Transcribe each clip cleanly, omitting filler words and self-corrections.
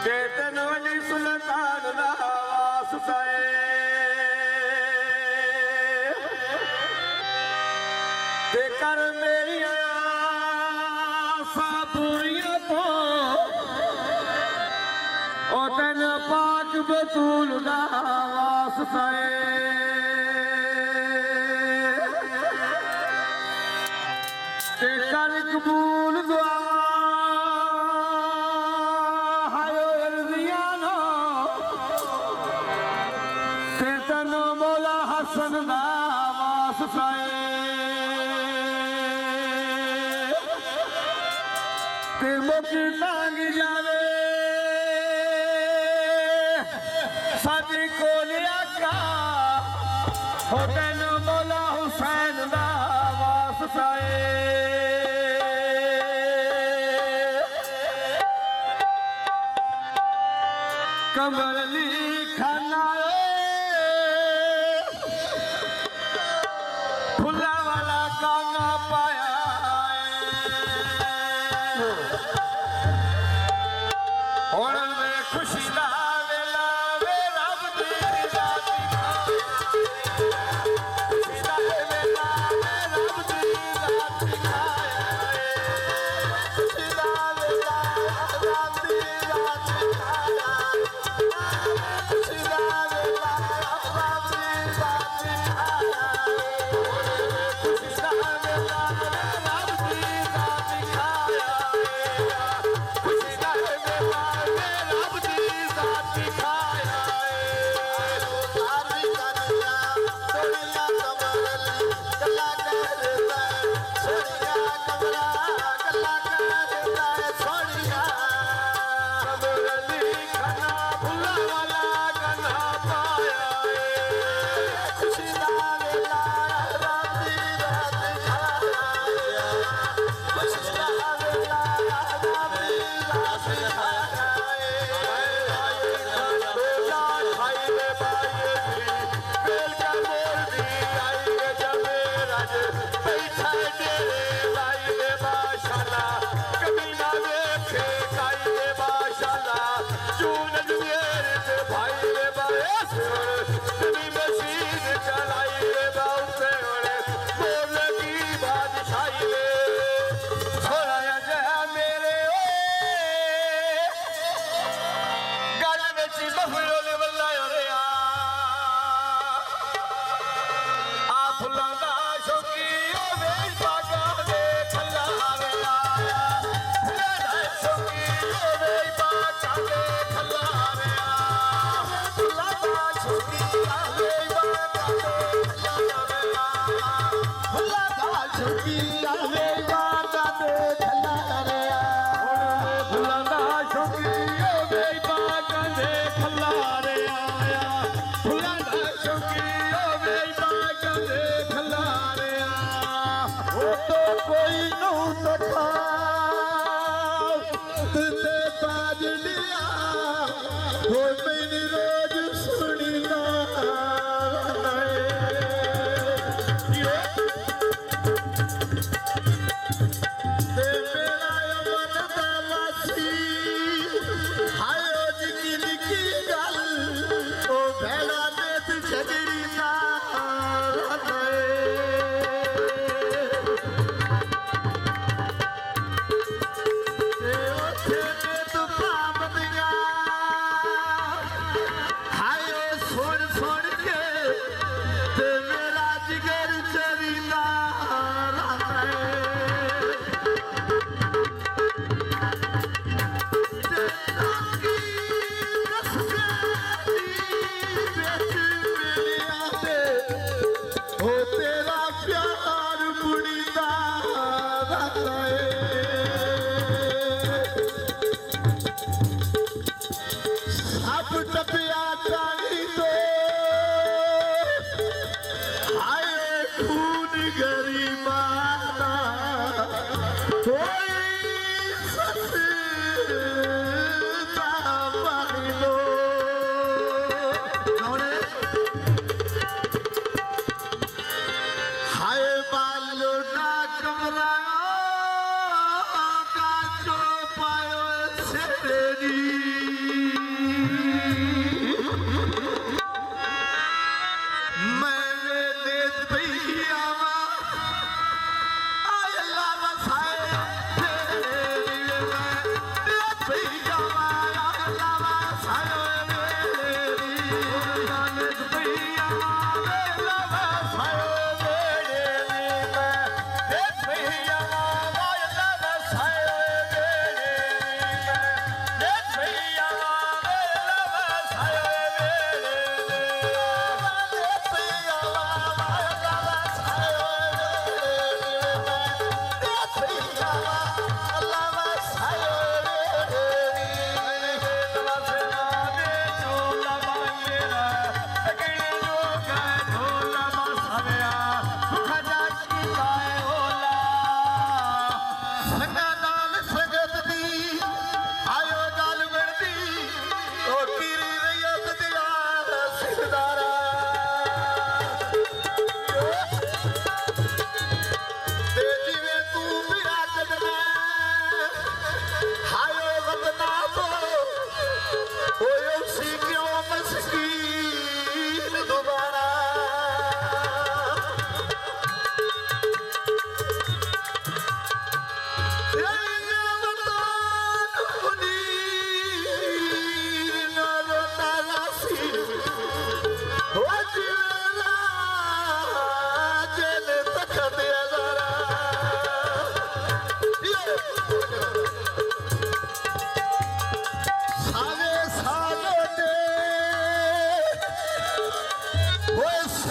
तेतन वजी सुल्तान दास साए ते कर मेरी आसा पूरियां तो ओ तेन पाक बतूल दास साए ते कर कबूल दुआ हसन दास साए ते मुझ तंग जावे साडी कोल आका हो तेन मौला हुसैन दास साए कमरली खाना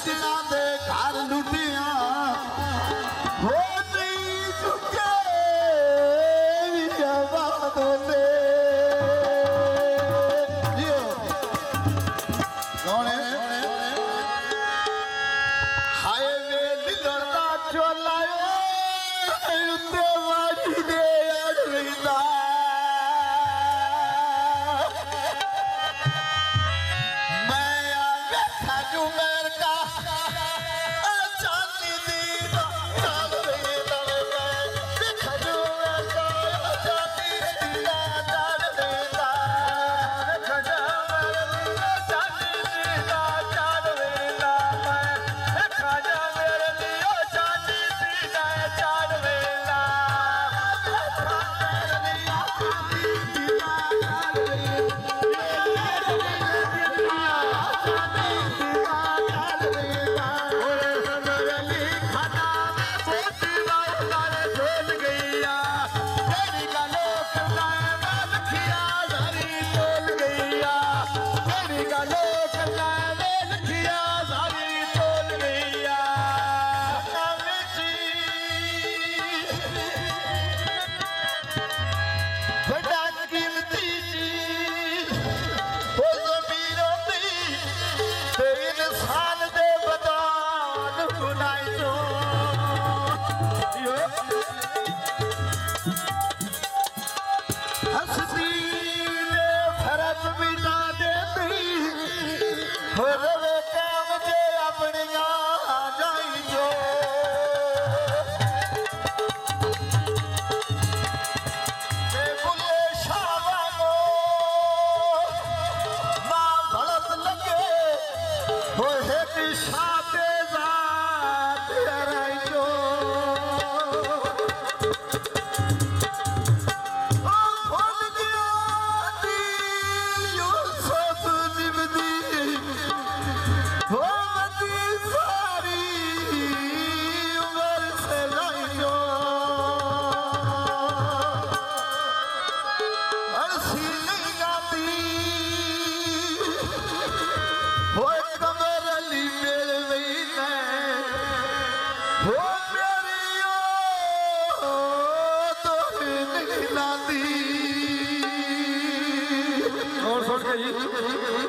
सजना दे घर लुटिया हो नहीं चुके जवानों ने कौन है हाय वे लड़दा चोलायो उत्ते वाड़ी दे अड़विंदा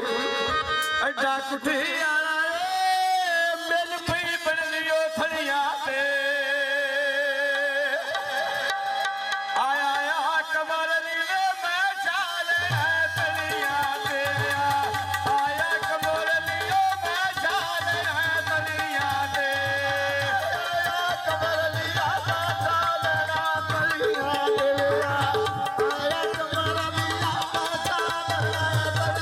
अड्डा कुठे आला मिल पई बन लियो थलिया ते आया आया कमर लीवे मैं चाल है तलिया ते आया कमर लियो मैं चाल है तलिया ते आया कमर लिया चाल है तलिया ते आया कमर लिया चाल है तलिया ते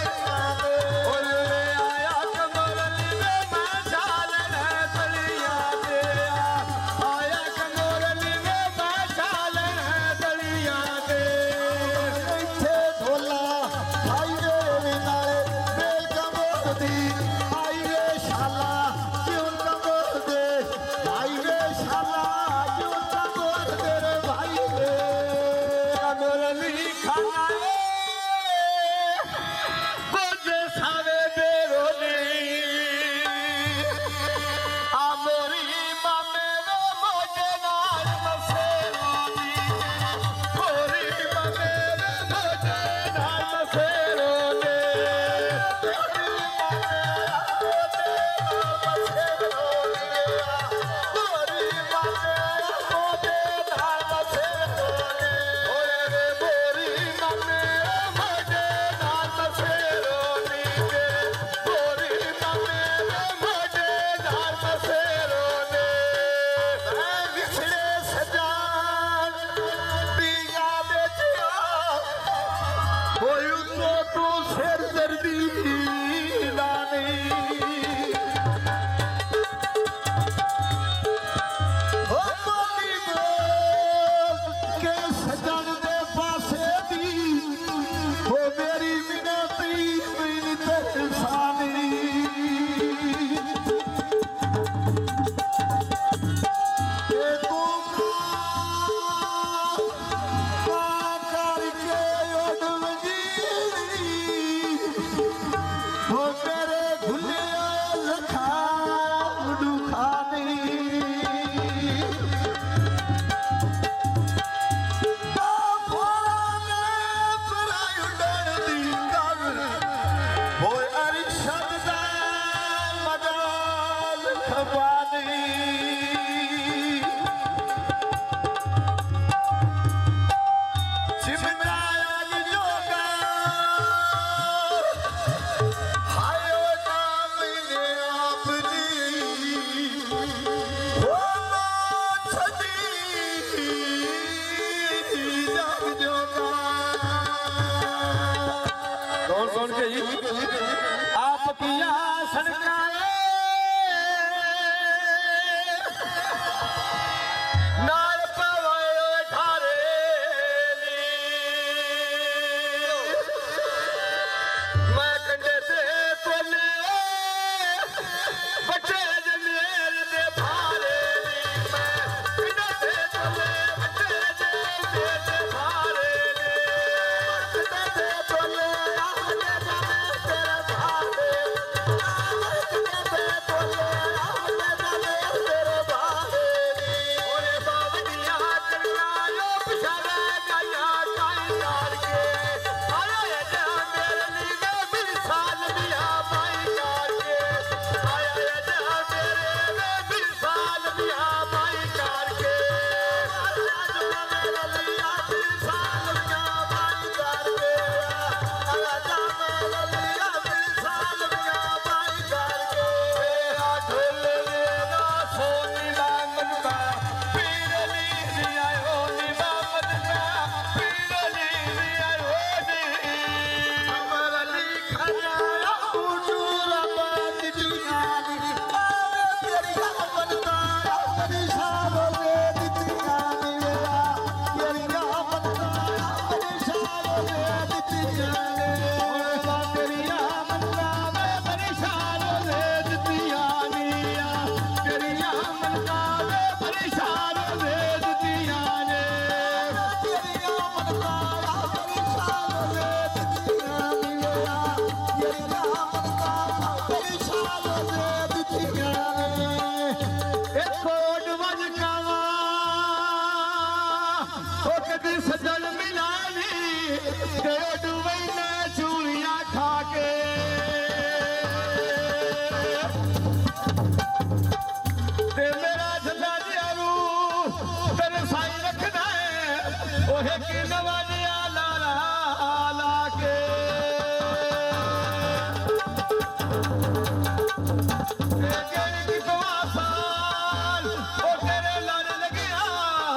ਸੁਣ ਕੇ ਜੀ ਆਪ ਕੀਆਂ ਸੜਕਾਂ ਨਾਲ ਪਵਾਏ ਠਾਰੇ ਨੀ ਮੈਂ ਕੰਡੇ ਤੇ ਤੋਲੇ ਬੱਚੇ ਜਮੇਲ ਦੇ ਭਾਰੇ ਨੀ ਮੈਂ ਕੰਡੇ ਤੇ ਤੋਲੇ ਬੱਚੇ ਜਮੇਲ ਦੇ ਭਾਰੇ ਨੀ ਕੰਡੇ ਤੇ ਤੋਲੇ ਆਹਲੇ ਜਮੇਲ ਤੇਰੇ ਭਾਰੇ ਕੰਡੇ ਤੇ ਤੋਲੇ ਆਹਲੇ ਜਮੇਲ ਤੇਰੇ ਭਾਰੇ ਨੀ ਓਏ ਬਾਵੜੀਆਂ ਕਣਕਾਂ ਲੋ ਪਿਛਾੜਾ ਗਾਇਆ ਕਾਈ ਕਾਰ ਕੇ ਆਇਆ ਜਾ ਮੇਰੇ ਲਈ ਵੇ ਮਿਸਾਲ ਮੀਆਂ ਬਾਈ ਕਾਰ ਕੇ ਆਇਆ ਜਾ ਮੇਰੇ ਵੇ ਮਿਸਾਲ ਮੀਆਂ ਬਾਈ ਕਾਰ ਕੇ ਆਇਆ ਜਾ ਮੇਰੇ ਲਈ ਮਿਸਾਲ ਮੀਆਂ ਬਾਈ ਕਾਰ ਕੇ ਆਇਆ ਜਾ ਮੇਰੇ ਲਈ ਮਿਸਾਲ ਮੀਆਂ ਬਾਈ ਕਾਰ ਕੇ ਆ ਢੋਲੇ ਦਾ ਸੋਨੀ ਦਾ ਮਨਕਾ ਪੀਰ ਨੀ ਆਇਓ ਨੀ ਬਾਬਤ ਦਾ ਪੀਰ ਨੀ ਆਇਓ ਨੀ ਅਮਰ ਅਲੀ ਖਾਨਾ ਉਜੂਰ ਬਾਤ ਜੀਆਨੀ ਆਵੇ ਤੇਰੀ ਮਨਤਾ ਮੇਰੀ ਸ਼ਾਨ ਦੇ ਦਿੱਤੀਆਂ ਨੀ ਵੇਲਾ ਤੇਰੀ ਮਨਤਾ ਮੇਰੀ ਸ਼ਾਨ ਦੇ ਦਿੱਤੀਆਂ ਨੇ ਓਏ ਬਾ ਤੇਰੀਆਂ ਮਨਕਾਂ ਵੇ ਪਰੇਸ਼ਾਨ ਦੇ ਦਿੱਤੀਆਂ ਨੀ ਆ ਤੇਰੀਆਂ ਮਨਕਾਂ ਵੇ ਪਰੇਸ਼ਾਨ ਦੇ ਦਿੱਤੀਆਂ ਨੇ ਤੇਰੀਆਂ ਮਨਤਾ ਮੇਰੀ ਸ਼ਾਨ ਦੇ ਦਿੱਤੀਆਂ ਨੀ ਵੇਲਾ ਤੇਰੀਆਂ ਮਨਤਾ ਮੇਰੀ ਸ਼ਾਨ ਦੇ ਦਿੱਤੀਆਂ ਨੇ ਇਹ ਕੋਟ ਵਜ ਕਾਵਾ ਉਹ ਕਦੇ ਸਜਣ ਮਿਲਾਨੀ ਤੇ ਡੁਬਈ ਨੇ ਚੂੜੀਆਂ ਖਾ ਕੇ ਤੇ ਮੇਰਾ ਜੱਲਾ ਜਿਆਰੂ ਤੇਰੇ ਸਾਈ ਰੱਖਦਾ ਏ ਉਹ ਕਿ ਨਵਾਜਿਆ ਲਾ ਲਾ ਕੇ